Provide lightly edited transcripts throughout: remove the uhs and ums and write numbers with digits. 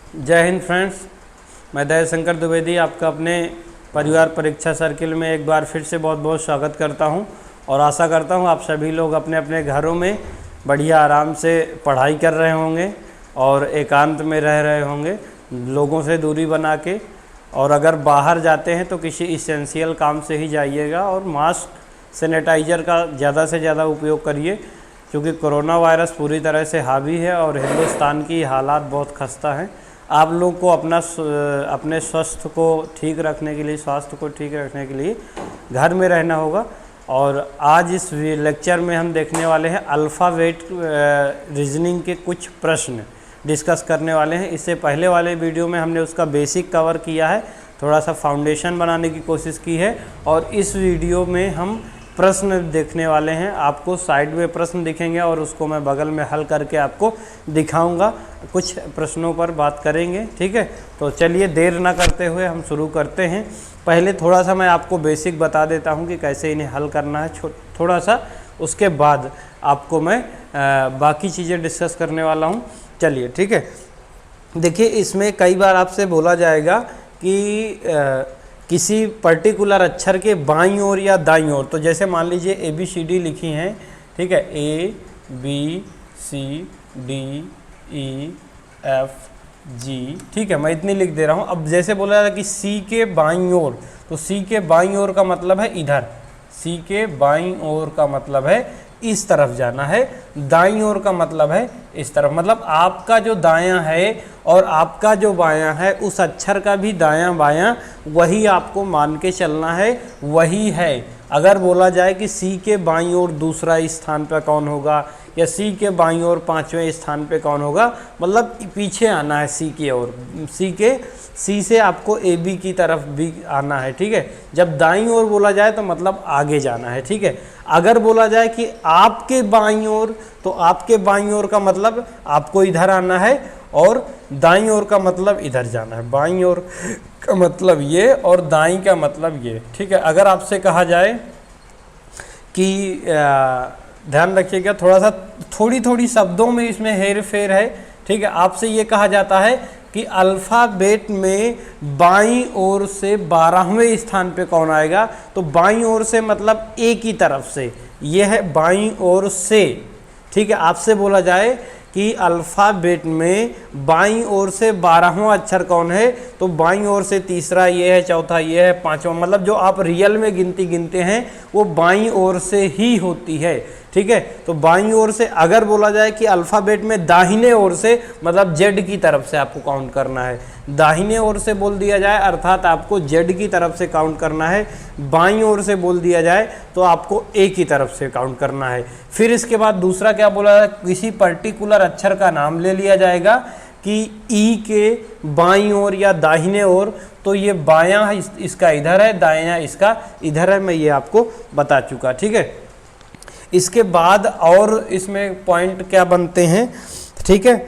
जय हिंद फ्रेंड्स, मैं दयाशंकर द्विवेदी आपका अपने परिवार परीक्षा सर्किल में एक बार फिर से बहुत बहुत स्वागत करता हूं और आशा करता हूं आप सभी लोग अपने अपने घरों में बढ़िया आराम से पढ़ाई कर रहे होंगे और एकांत में रह रहे होंगे, लोगों से दूरी बना के। और अगर बाहर जाते हैं तो किसी इसेंशियल काम से ही जाइएगा और मास्क सैनिटाइज़र का ज़्यादा से ज़्यादा उपयोग करिए, क्योंकि कोरोना वायरस पूरी तरह से हावी है और हिंदुस्तान की हालात बहुत खस्ता हैं। आप लोग को अपने स्वास्थ्य को ठीक रखने के लिए घर में रहना होगा। और आज इस लेक्चर में हम देखने वाले हैं अल्फ़ाबेट रीजनिंग के कुछ प्रश्न डिस्कस करने वाले हैं। इससे पहले वाले वीडियो में हमने उसका बेसिक कवर किया है, थोड़ा सा फाउंडेशन बनाने की कोशिश की है। और इस वीडियो में हम प्रश्न देखने वाले हैं। आपको साइड में प्रश्न दिखेंगे और उसको मैं बगल में हल करके आपको दिखाऊंगा। कुछ प्रश्नों पर बात करेंगे, ठीक है। तो चलिए देर ना करते हुए हम शुरू करते हैं। पहले थोड़ा सा मैं आपको बेसिक बता देता हूं कि कैसे इन्हें हल करना है थोड़ा सा, उसके बाद आपको मैं बाकी चीज़ें डिस्कस करने वाला हूं। चलिए ठीक है। देखिए, इसमें कई बार आपसे बोला जाएगा कि किसी पर्टिकुलर अक्षर के बाईं ओर या दाईं ओर, तो जैसे मान लीजिए ABCD लिखी हैं, ठीक है, ABCDEFG, ठीक है, मैं इतनी लिख दे रहा हूँ। अब जैसे बोला था कि C के बाईं ओर, तो C के बाईं ओर का मतलब है इधर, C के बाईं ओर का मतलब है इस तरफ जाना है, दाईं ओर का मतलब है इस तरफ। मतलब आपका जो दायां है और आपका जो बायां है, उस अक्षर का भी दायां बायां वही आपको मान के चलना है, वही है। अगर बोला जाए कि C के बाईं ओर दूसरा स्थान पर कौन होगा या C के बाईं ओर पांचवें स्थान पे कौन होगा, मतलब पीछे आना है C की ओर, C से आपको AB की तरफ भी आना है, ठीक है। जब दाईं ओर बोला जाए तो मतलब आगे जाना है, ठीक है। अगर बोला जाए कि आपके बाईं ओर, तो आपके बाईं ओर का मतलब आपको इधर आना है और दाईं ओर का मतलब इधर जाना है। बाईं ओर का मतलब ये और दाईं का मतलब ये, ठीक है। अगर आपसे कहा जाए कि ध्यान रखिएगा, थोड़ी शब्दों में इसमें हेर फेर है, ठीक है। आपसे ये कहा जाता है कि अल्फ़ाबेट में बाईं ओर से 12वें स्थान पे कौन आएगा, तो बाईं ओर से मतलब A की तरफ से, ये है बाईं ओर से, ठीक है। आपसे बोला जाए कि अल्फ़ाबेट में बाईं ओर से 12वां अक्षर कौन है, तो बाईं ओर से तीसरा ये है, चौथा ये है, पांचवा, मतलब जो आप रियल में गिनती गिनते हैं वो बाईं ओर से ही होती है, ठीक है। तो बाईं ओर से अगर बोला जाए कि अल्फ़ाबेट में दाहिने ओर से, मतलब Z की तरफ से आपको काउंट करना है। दाहिने ओर से बोल दिया जाए अर्थात आपको Z की तरफ से काउंट करना है। बाईं ओर से बोल दिया जाए तो आपको A की तरफ से काउंट करना है। फिर इसके बाद दूसरा क्या बोला, किसी पर्टिकुलर अक्षर का नाम ले लिया जाएगा कि E के बाईं ओर या दाहिने ओर, तो ये बायां इसका इधर है, दायां इसका इधर है। मैं ये आपको बता चुका, ठीक है। इसके बाद और इसमें पॉइंट क्या बनते हैं, ठीक है।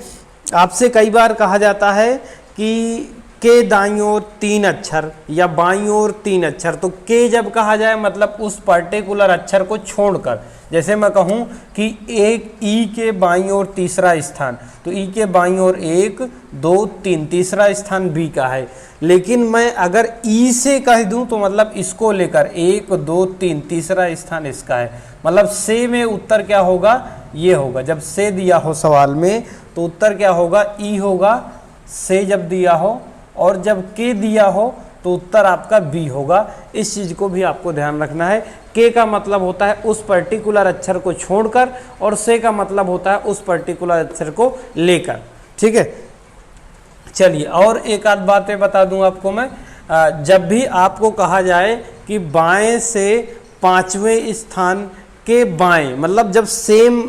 आपसे कई बार कहा जाता है कि के दाईं ओर 3 अक्षर या बाईं ओर 3 अक्षर, तो के जब कहा जाए मतलब उस पर्टिकुलर अक्षर को छोड़कर, जैसे मैं कहूँ कि एक ई के बाईं ओर तीसरा स्थान, तो ई के बाईं ओर 1 2 3 तीसरा स्थान बी का है। लेकिन मैं अगर ई से कह दूं तो मतलब इसको लेकर 1 2 3 तीसरा स्थान इसका है, मतलब से में उत्तर क्या होगा, ये होगा। जब से दिया हो सवाल में तो उत्तर क्या होगा, ई होगा, से जब दिया हो, और जब के दिया हो तो उत्तर आपका बी होगा। इस चीज़ को भी आपको ध्यान रखना है। के का मतलब होता है उस पर्टिकुलर अक्षर को छोड़कर और से का मतलब होता है उस पर्टिकुलर अक्षर को लेकर, ठीक है। चलिए और एक आध बातें बता दूं आपको मैं। जब भी आपको कहा जाए कि बाएं से 5वें स्थान के बाएं, मतलब जब सेम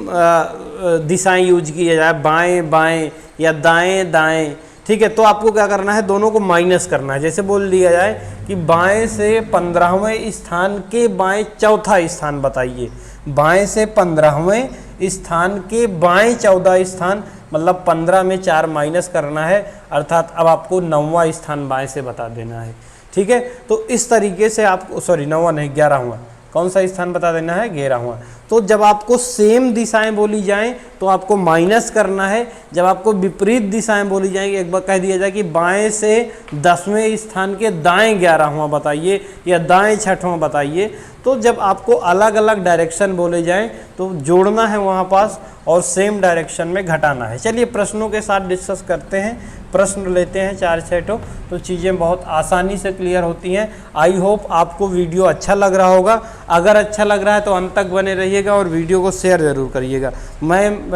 दिशाएं यूज किया जाए, बाएं बाएं या दाएं दाएं, ठीक है, तो आपको क्या करना है, दोनों को माइनस करना है। जैसे बोल दिया जाए कि बाएं से 15वें स्थान के बाएं चौथा स्थान बताइए, बाएं से 15वें स्थान के बाएं 14 स्थान, मतलब 15 में 4 माइनस करना है, अर्थात अब आपको 9वां स्थान बाएं से बता देना है, ठीक है। तो इस तरीके से आपको, सॉरी 9वां नहीं 11वां, कौन सा स्थान बता देना है, 11वां। तो जब आपको सेम दिशाएं बोली जाएं तो आपको माइनस करना है, जब आपको विपरीत दिशाएं बोली जाएंगी, एक बार कह दिया जाए कि बाएं से 10वें स्थान के दाएं 11वां बताइए या दाएं 6वां बताइए, तो जब आपको अलग अलग डायरेक्शन बोले जाएं तो जोड़ना है वहाँ पास और सेम डायरेक्शन में घटाना है। चलिए प्रश्नों के साथ डिस्कस करते हैं, प्रश्न लेते हैं 4-6 तो चीज़ें बहुत आसानी से क्लियर होती हैं। आई होप आपको वीडियो अच्छा लग रहा होगा, अगर अच्छा लग रहा है तो अंत तक बने रहिएगा और वीडियो को शेयर ज़रूर करिएगा। मैं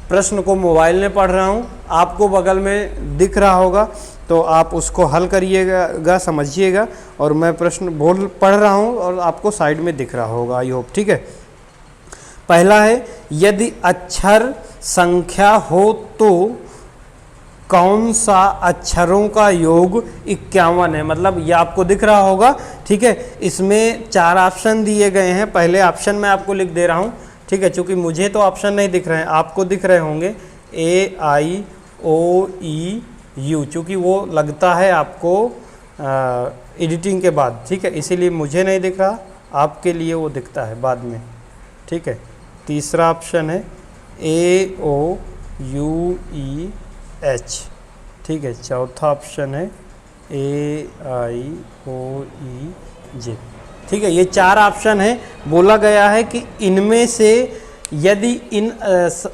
प्रश्न को मोबाइल में पढ़ रहा हूँ, आपको बगल में दिख रहा होगा तो आप उसको हल करिएगा, समझिएगा, और मैं प्रश्न पढ़ रहा हूँ और आपको साइड में दिख रहा होगा। आई होप ठीक है। पहला है, यदि अक्षर संख्या हो तो कौन सा अक्षरों का योग 51 है। मतलब ये आपको दिख रहा होगा, ठीक है। इसमें 4 ऑप्शन दिए गए हैं, पहले ऑप्शन मैं आपको लिख दे रहा हूँ, ठीक है, क्योंकि मुझे तो ऑप्शन नहीं दिख रहे हैं, आपको दिख रहे होंगे AIOEU, चूँकि वो लगता है आपको एडिटिंग के बाद, ठीक है, इसीलिए मुझे नहीं दिख रहा, आपके लिए वो दिखता है बाद में, ठीक है। तीसरा ऑप्शन है AOUEH, ठीक है। चौथा ऑप्शन है AIOEJ, ठीक है। ये 4 ऑप्शन है। बोला गया है कि इनमें से यदि इन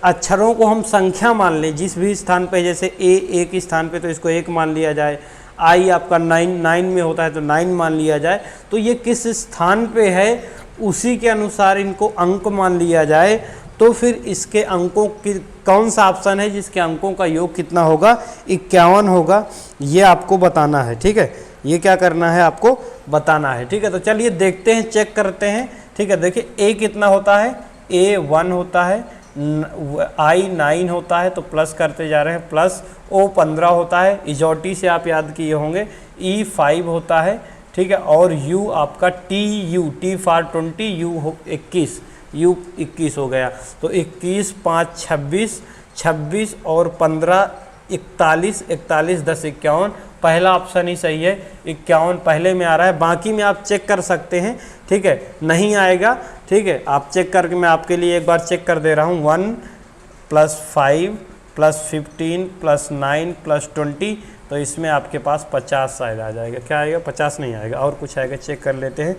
अक्षरों को हम संख्या मान लें, जिस भी स्थान पे, जैसे A एक स्थान पे तो इसको 1 मान लिया जाए, I आपका 9 में होता है तो 9 मान लिया जाए, तो ये किस स्थान पे है उसी के अनुसार इनको अंक मान लिया जाए, तो फिर इसके अंकों की कौन सा ऑप्शन है जिसके अंकों का योग कितना होगा, 51 होगा, ये आपको बताना है, ठीक है। ये क्या करना है, आपको बताना है, ठीक है। तो चलिए देखते हैं, चेक करते हैं, ठीक है। देखिए A कितना होता है, A 1 होता है, I 9 होता है तो प्लस करते जा रहे हैं, प्लस O 15 होता है, इजोटी से आप याद किए होंगे, E 5 होता है, ठीक है, और U आपका T फॉर 20, U 21, U 21 हो गया, तो 21 5 26, 26 और 15 41, 41 10 51, पहला ऑप्शन ही सही है, 51 पहले में आ रहा है, बाकी में आप चेक कर सकते हैं, ठीक है, नहीं आएगा, ठीक है, आप चेक करके, मैं आपके लिए एक बार चेक कर दे रहा हूँ, 1 + 5 + 15 + 9 + 20, तो इसमें आपके पास 50 शायद आ जाएगा, क्या आएगा, 50 नहीं आएगा, और कुछ आएगा, चेक कर लेते हैं,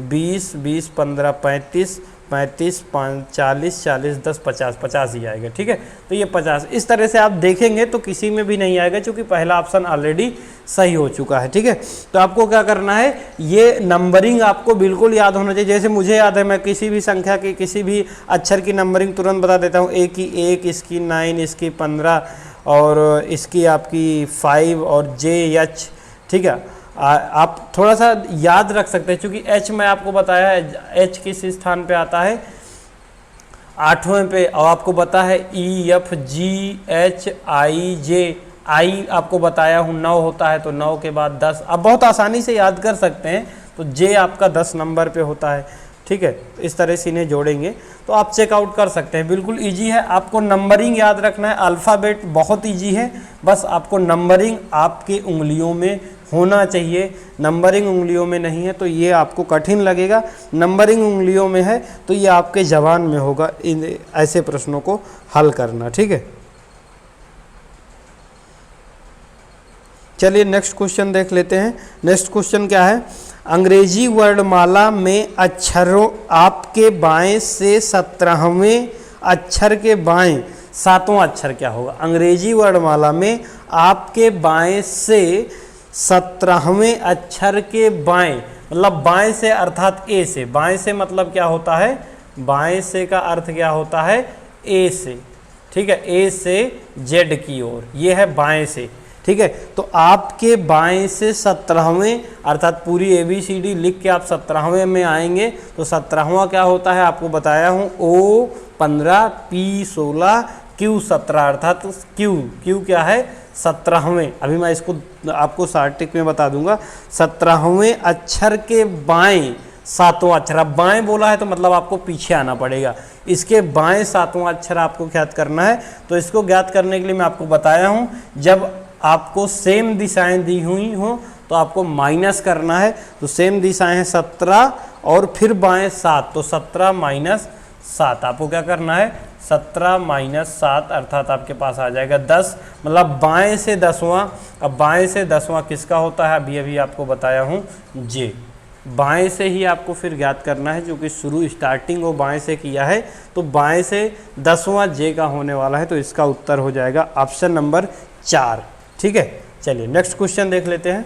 20 20 15 35 35 5 40 40 10 50 50 ही आएगा, ठीक है। तो ये 50 इस तरह से आप देखेंगे तो किसी में भी नहीं आएगा, क्योंकि पहला ऑप्शन ऑलरेडी सही हो चुका है, ठीक है। तो आपको क्या करना है, ये नंबरिंग आपको बिल्कुल याद होना चाहिए। जैसे मुझे याद है, मैं किसी भी संख्या की, किसी भी अक्षर की नंबरिंग तुरंत बता देता हूँ, A की 1, इसकी 9, इसकी 15 और इसकी आपकी 5 और JH, ठीक है। आप थोड़ा सा याद रख सकते हैं, क्योंकि H मैं आपको बताया है, H किस स्थान पे आता है, 8वें पे, और आपको पता है EFGHIJ, I आपको बताया हूँ 9 होता है, तो 9 के बाद 10, आप बहुत आसानी से याद कर सकते हैं, तो J आपका 10 नंबर पे होता है, ठीक है। इस तरह से इन्हें जोड़ेंगे तो आप चेकआउट कर सकते हैं, बिल्कुल इजी है। आपको नंबरिंग याद रखना है, अल्फ़ाबेट बहुत इजी है, बस आपको नंबरिंग आपकी उंगलियों में होना चाहिए, नंबरिंग उंगलियों में नहीं है तो ये आपको कठिन लगेगा, नंबरिंग उंगलियों में है तो ये आपके ज़बान में होगा इन ऐसे प्रश्नों को हल करना, ठीक है। चलिए नेक्स्ट क्वेश्चन देख लेते हैं। नेक्स्ट क्वेश्चन क्या है, अंग्रेजी वर्णमाला में अक्षरों आपके बाएं से 17वें अक्षर के बाएं 7वां अक्षर क्या होगा। अंग्रेजी वर्णमाला में आपके बाएं से 17वें अक्षर के बाएं, मतलब बाएं से अर्थात A से, बाएं से मतलब क्या होता है, बाएं से का अर्थ क्या होता है, A से, ठीक है, A से Z की ओर, ये है बाएं से, ठीक है। तो आपके बाएं से 17वें अर्थात पूरी ABCD लिख के आप 17वें में आएंगे, तो 17वां क्या होता है आपको बताया हूँ, O 15 P 16 Q 17 अर्थात Q क्या है 17वें। अभी मैं इसको आपको सार्टिक में बता दूंगा, 17वें अक्षर के बाएं 7वां अक्षर, अब बाएं बोला है तो मतलब आपको पीछे आना पड़ेगा, इसके बाएं 7वां अक्षर आपको ज्ञात करना है। तो इसको ज्ञात करने के लिए मैं आपको बताया हूँ, जब आपको सेम दिशाएं दी हुई हों तो आपको माइनस करना है, तो सेम दिशाएं हैं 17 और फिर बाएं 7, तो 17 - 7। आपको क्या करना है 17 माइनस 7 अर्थात आपके पास आ जाएगा 10, मतलब बाएं से 10वां। अब बाएं से 10वां किसका होता है, अभी अभी आपको बताया हूँ जे। बाएं से ही आपको फिर ज्ञात करना है, जो कि शुरू स्टार्टिंग वो बाएं से किया है, तो बाएं से 10वां जे का होने वाला है, तो इसका उत्तर हो जाएगा ऑप्शन नंबर 4। ठीक है, चलिए नेक्स्ट क्वेश्चन देख लेते हैं।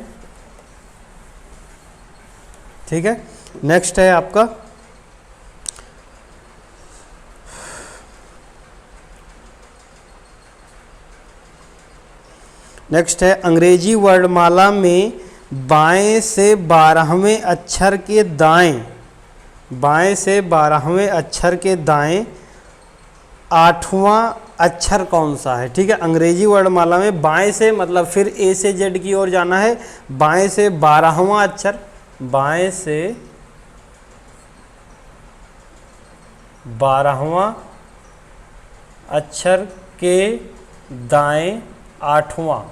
ठीक है, नेक्स्ट है आपका अंग्रेजी वर्णमाला में बाएं से 12वें अक्षर के दाएं, बाएं से 12वें अक्षर के दाएं 8वां अक्षर कौन सा है। ठीक है, अंग्रेजी वर्णमाला में बाएं से मतलब फिर ए से जेड की ओर जाना है, बाएं से 12वां अक्षर, बाएं से 12वां अक्षर के दाएं 8वां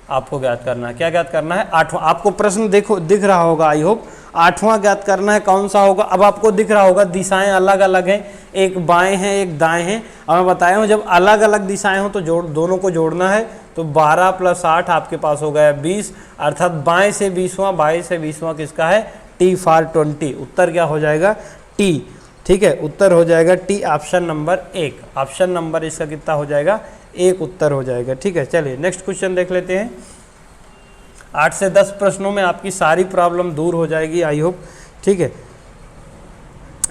आपको ज्ञात करना है। क्या ज्ञात करना है 8वां। आपको प्रश्न देखो दिख रहा होगा, आई होप 8वां ज्ञात करना है, कौन सा होगा। अब आपको दिख रहा होगा दिशाएं अलग अलग हैं, एक बाएं हैं एक दाएं हैं। अब मैं बताया हूँ जब अलग अलग दिशाएं हो तो दोनों को जोड़ना है, तो 12 + 8 आपके पास हो गया 20, अर्थात बाएं से 20वां, बाएं से 20वां किसका है टी फॉर 20। उत्तर क्या हो जाएगा टी। ठीक है, उत्तर हो जाएगा T, option number 1। Option number इसका कितना हो जाएगा 1 उत्तर हो जाएगा। ठीक है, चलिए नेक्स्ट क्वेश्चन देख लेते हैं। 8 से 10 प्रश्नों में आपकी सारी प्रॉब्लम दूर हो जाएगी, आई होप। ठीक है,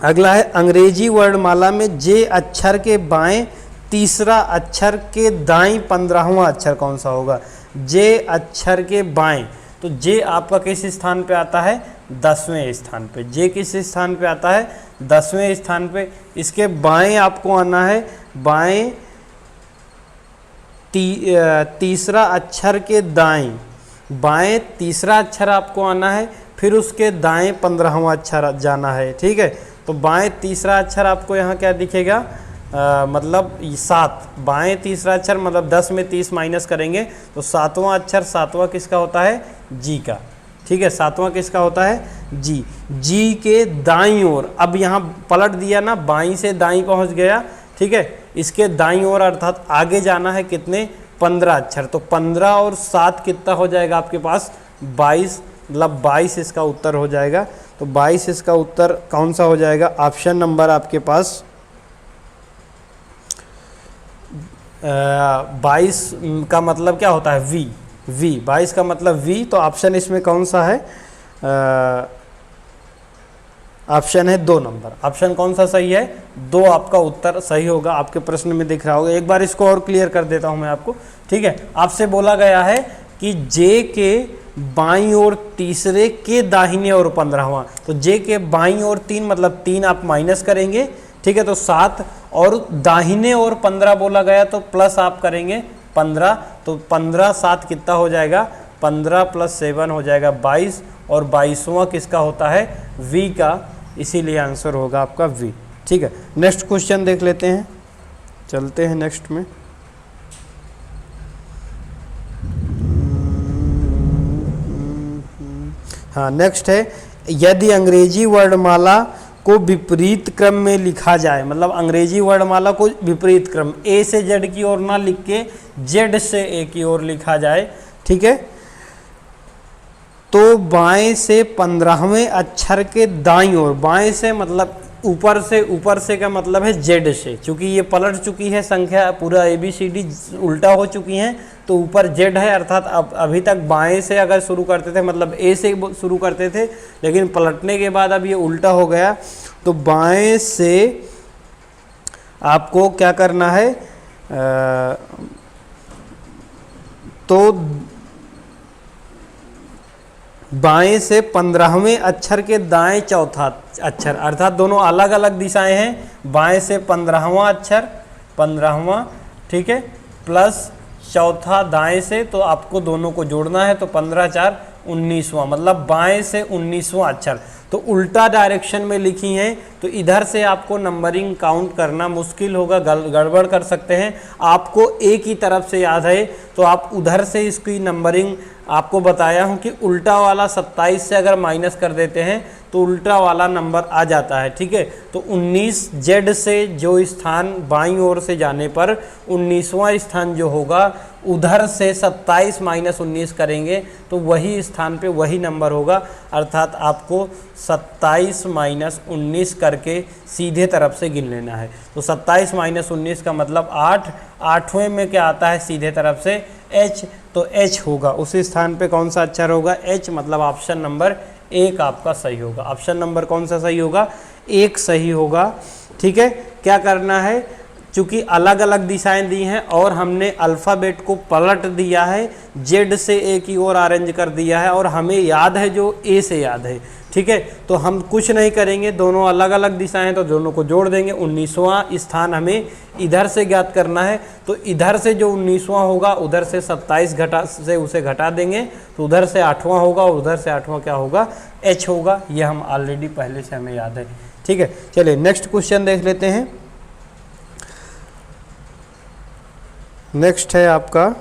अगला है अंग्रेजी वर्णमाला में जे अक्षर के बाएं तीसरा अक्षर के दाएं 15वां अक्षर कौन सा होगा। जे अक्षर के बाएं, तो जे आपका किस स्थान पे आता है 10वें स्थान पे। जे किस स्थान पे आता है 10वें स्थान पे। इसके बाएं आपको आना है, बाएं तीसरा अक्षर के दाएं, बाएं तीसरा अक्षर आपको आना है, फिर उसके दाएं 15वां अक्षर जाना है। ठीक है, तो बाएं तीसरा अक्षर आपको यहाँ क्या दिखेगा मतलब 7, बाएं तीसरा अक्षर मतलब 10 में 30 माइनस करेंगे तो 7वां अक्षर, 7वां किसका होता है जी का। ठीक है, 7वां किसका होता है जी। जी के दाईं ओर, अब यहाँ पलट दिया ना, बाईं से दाईं पहुँच गया। ठीक है, इसके दाईं ओर अर्थात आगे जाना है कितने 15 अक्षर, तो 15 और 7 कितना हो जाएगा आपके पास 22, मतलब 22 इसका उत्तर हो जाएगा। तो 22 इसका उत्तर कौन सा हो जाएगा, ऑप्शन नंबर आपके पास 22 का मतलब क्या होता है वी। 22 का मतलब वी, तो ऑप्शन इसमें कौन सा है, ऑप्शन है 2 नंबर। ऑप्शन कौन सा सही है 2 आपका उत्तर सही होगा, आपके प्रश्न में दिख रहा होगा। एक बार इसको और क्लियर कर देता हूं मैं आपको। ठीक है, आपसे बोला गया है कि जे के बाईं ओर तीसरे के दाहिने ओर 15वां, तो जे के बाईं ओर 3 मतलब 3 आप माइनस करेंगे। ठीक है, तो 7 और दाहिने ओर 15 बोला गया तो प्लस आप करेंगे 15, तो 15 7 कितना हो जाएगा 15 + 7 हो जाएगा 22, और 22वां किसका होता है वी का, इसीलिए आंसर होगा आपका वी। ठीक है, नेक्स्ट क्वेश्चन देख लेते हैं, चलते हैं नेक्स्ट में। हाँ, नेक्स्ट है यदि अंग्रेजी वर्णमाला को विपरीत क्रम में लिखा जाए, मतलब अंग्रेजी वर्णमाला को विपरीत क्रम ए से जेड की ओर ना लिख के जेड से ए की ओर लिखा जाए। ठीक है, तो बाएं से 15वें अक्षर के दाईं ओर, बाएं से मतलब ऊपर से का मतलब है जेड से, क्योंकि ये पलट चुकी है संख्या, पूरा ABCD उल्टा हो चुकी हैं, तो ऊपर जेड है, अर्थात अब अभी तक बाएं से अगर शुरू करते थे मतलब ए से शुरू करते थे, लेकिन पलटने के बाद अब ये उल्टा हो गया। तो बाएं से आपको क्या करना है, तो बाएं से 15वें अक्षर के दाएं चौथा अक्षर, अर्थात दोनों अलग अलग दिशाएं हैं। बाएं से 15वां अक्षर 15वां, ठीक है, प्लस चौथा दाएं से, तो आपको दोनों को जोड़ना है, तो 15 × 4 = 19वां, मतलब बाएं से 19वां अक्षर। तो उल्टा डायरेक्शन में लिखी हैं, तो इधर से आपको नंबरिंग काउंट करना मुश्किल होगा, गड़बड़ कर सकते हैं। आपको एक ही तरफ से याद है तो आप उधर से इसकी नंबरिंग आपको बताया हूँ कि उल्टा वाला 27 से अगर माइनस कर देते हैं तो उल्टा वाला नंबर आ जाता है, ठीक है। तो 19 जेड से जो स्थान बाईं ओर से जाने पर 19वां स्थान जो होगा उधर से 27 माइनस 19 करेंगे तो वही स्थान पे वही नंबर होगा, अर्थात आपको 27 माइनस 19 करके सीधे तरफ से गिन लेना है। तो 27 माइनस 19 का मतलब 8, 8वें में क्या आता है सीधे तरफ से h, तो h होगा उस स्थान पे कौन सा अक्षर होगा h, मतलब ऑप्शन नंबर 1 आपका सही होगा। ऑप्शन नंबर कौन सा सही होगा 1 सही होगा, ठीक है। क्या करना है, चूंकि अलग अलग दिशाएं दी हैं और हमने अल्फ़ाबेट को पलट दिया है, जेड से ए की ओर अरेंज कर दिया है और हमें याद है जो ए से याद है, ठीक है। तो हम कुछ नहीं करेंगे, दोनों अलग अलग दिशाएं हैं तो दोनों को जोड़ देंगे। 19वां स्थान हमें इधर से ज्ञात करना है, तो इधर से जो 19वां होगा उधर से 27 उसे घटा देंगे तो उधर से 8वां होगा और उधर से 8वां क्या होगा h होगा। ये हम ऑलरेडी पहले से हमें याद है, ठीक है। चलिए नेक्स्ट क्वेश्चन देख लेते हैं। नेक्स्ट है आपका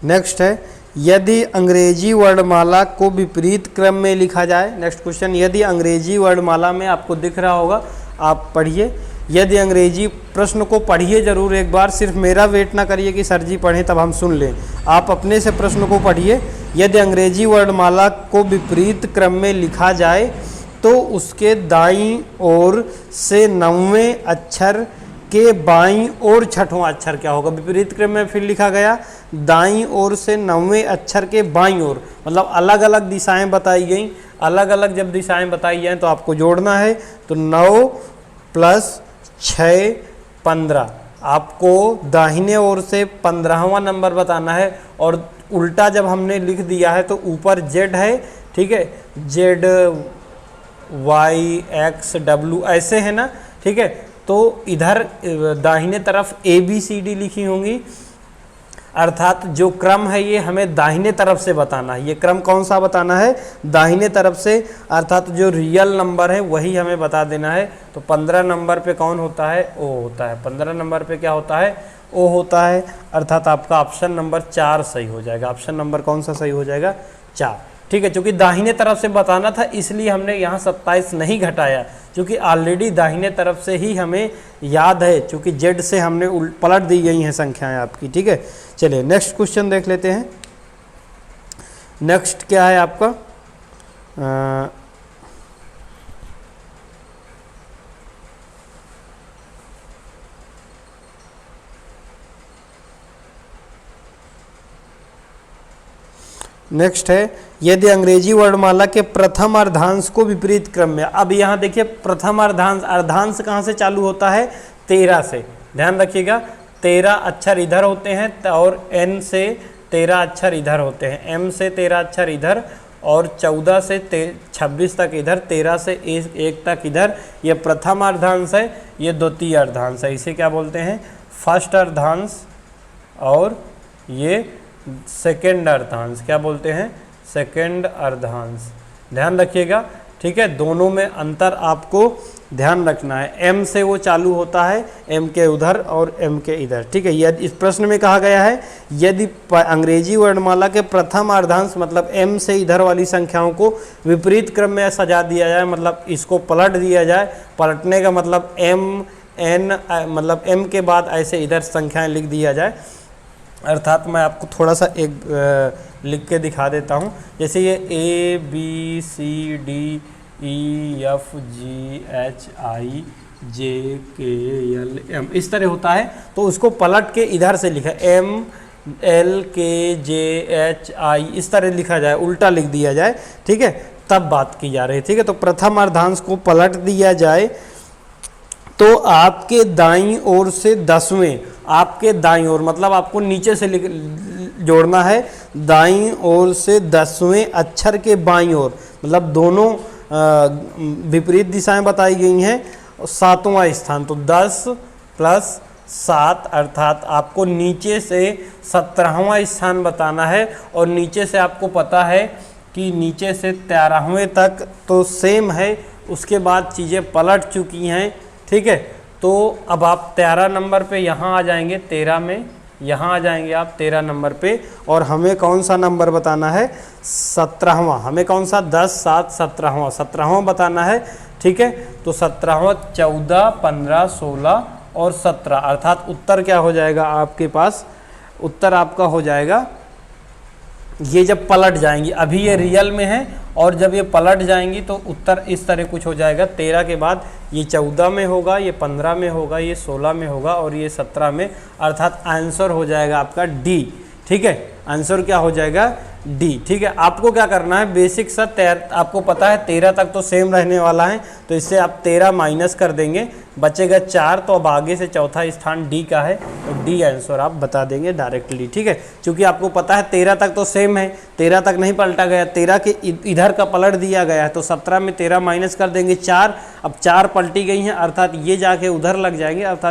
नेक्स्ट है यदि अंग्रेजी वर्णमाला को विपरीत क्रम में लिखा जाए। नेक्स्ट क्वेश्चन, यदि अंग्रेजी वर्णमाला में आपको दिख रहा होगा, आप पढ़िए। यदि अंग्रेजी प्रश्न को पढ़िए जरूर एक बार, सिर्फ मेरा वेट ना करिए कि सर जी पढ़ें तब हम सुन लें, आप अपने से प्रश्न को पढ़िए। यदि अंग्रेजी वर्णमाला को विपरीत क्रम में लिखा जाए तो उसके दाईं ओर से 9वें अक्षर के बाईं ओर 6वां अक्षर क्या होगा। विपरीत क्रम में फिर लिखा गया, दाईं ओर से 9वें अक्षर के बाईं ओर, मतलब अलग अलग दिशाएं बताई गई। अलग अलग जब दिशाएं बताई जाएं तो आपको जोड़ना है, तो 9 + 6 15, आपको दाहिने ओर से 15वां नंबर बताना है। और उल्टा जब हमने लिख दिया है तो ऊपर जेड है, ठीक है, जेड वाई एक्स डब्ल्यू ऐसे है ना, ठीक है। तो इधर दाहिने तरफ ABCD लिखी होंगी, अर्थात जो क्रम है ये हमें दाहिने तरफ से बताना है। ये क्रम कौन सा बताना है, दाहिने तरफ से, अर्थात जो रियल नंबर है वही हमें बता देना है। तो 15 नंबर पे कौन होता है, O होता है। 15 नंबर पे क्या होता है, O होता है, अर्थात आपका ऑप्शन नंबर 4 सही हो जाएगा। ऑप्शन नंबर कौन सा सही हो जाएगा, 4, ठीक है। चूंकि दाहिने तरफ से बताना था इसलिए हमने यहाँ 27 नहीं घटाया, क्योंकि ऑलरेडी दाहिने तरफ से ही हमें याद है, क्योंकि जेड से हमने पलट दी गई हैं संख्याएं आपकी, ठीक है। चलिए नेक्स्ट क्वेश्चन देख लेते हैं। नेक्स्ट क्या है आपका, नेक्स्ट है यदि अंग्रेजी वर्णमाला के प्रथम अर्धांश को विपरीत क्रम में। अब यहाँ देखिए प्रथम अर्धांश, अर्धांश कहाँ से चालू होता है, 13 से, ध्यान रखिएगा। 13 अक्षर इधर होते हैं और N से 13 अक्षर इधर होते हैं, M से 13 अक्षर इधर और 14 से 26 तक इधर, 13 से 1 तक इधर। ये प्रथम अर्धांश है, ये द्वितीय अर्धांश है। इसे क्या बोलते हैं, फर्स्ट अर्धांश, और ये सेकेंड अर्धांश, क्या बोलते हैं, सेकेंड अर्धांश। ध्यान रखिएगा, ठीक है। दोनों में अंतर आपको ध्यान रखना है। M से वो चालू होता है, M के उधर और M के इधर, ठीक है। यदि इस प्रश्न में कहा गया है यदि अंग्रेजी वर्णमाला के प्रथम अर्धांश मतलब M से इधर वाली संख्याओं को विपरीत क्रम में सजा दिया जाए, मतलब इसको पलट दिया जाए। पलटने का मतलब M N, मतलब M के बाद ऐसे इधर संख्याएं लिख दिया जाए, अर्थात मैं आपको थोड़ा सा एक लिख के दिखा देता हूँ। जैसे ये ABCDEFGHIJKLM इस तरह होता है, तो उसको पलट के इधर से लिखा MLKJHI इस तरह लिखा जाए, उल्टा लिख दिया जाए, ठीक है, तब बात की जा रही है, ठीक है। तो प्रथम अर्धांश को पलट दिया जाए तो आपके दाईं ओर से 10वें, आपके दाईं ओर मतलब आपको नीचे से जोड़ना है, दाईं ओर से 10वें अक्षर के बाईं ओर, मतलब दोनों विपरीत दिशाएं बताई गई हैं। 7वां स्थान, तो 10 + 7, अर्थात आपको नीचे से 17वां स्थान बताना है और नीचे से आपको पता है कि नीचे से 13वें तक तो सेम है, उसके बाद चीज़ें पलट चुकी हैं, ठीक है। तो अब आप 13 नंबर पे यहाँ आ जाएंगे, 13 में यहाँ आ जाएंगे आप 13 नंबर पे, और हमें कौन सा नंबर बताना है, 17वां। हमें कौन सा 10, 7, 17वां बताना है, ठीक है। तो 17वां 14, 15, 16 और 17, अर्थात उत्तर क्या हो जाएगा आपके पास, उत्तर आपका हो जाएगा, ये जब पलट जाएंगी, अभी ये रियल में है और जब ये पलट जाएंगी तो उत्तर इस तरह कुछ हो जाएगा। 13 के बाद ये 14 में होगा, ये 15 में होगा, ये 16 में होगा और ये 17 में, अर्थात आंसर हो जाएगा आपका डी, ठीक है। आंसर क्या हो जाएगा, डी, ठीक है। आपको क्या करना है, बेसिक सा आपको पता है 13 तक तो सेम रहने वाला है, तो इससे आप 13 माइनस कर देंगे, बचेगा 4, तो अब आगे से चौथा स्थान डी का है, तो डी आंसर आप बता देंगे डायरेक्टली, ठीक है। क्योंकि आपको पता है 13 तक तो सेम है, 13 तक नहीं पलटा गया, 13 के इधर का पलट दिया गया है, तो 17 में 13 माइनस कर देंगे 4, अब 4 पलटी गई हैं, अर्थात ये जाके उधर लग जाएंगे, अर्थात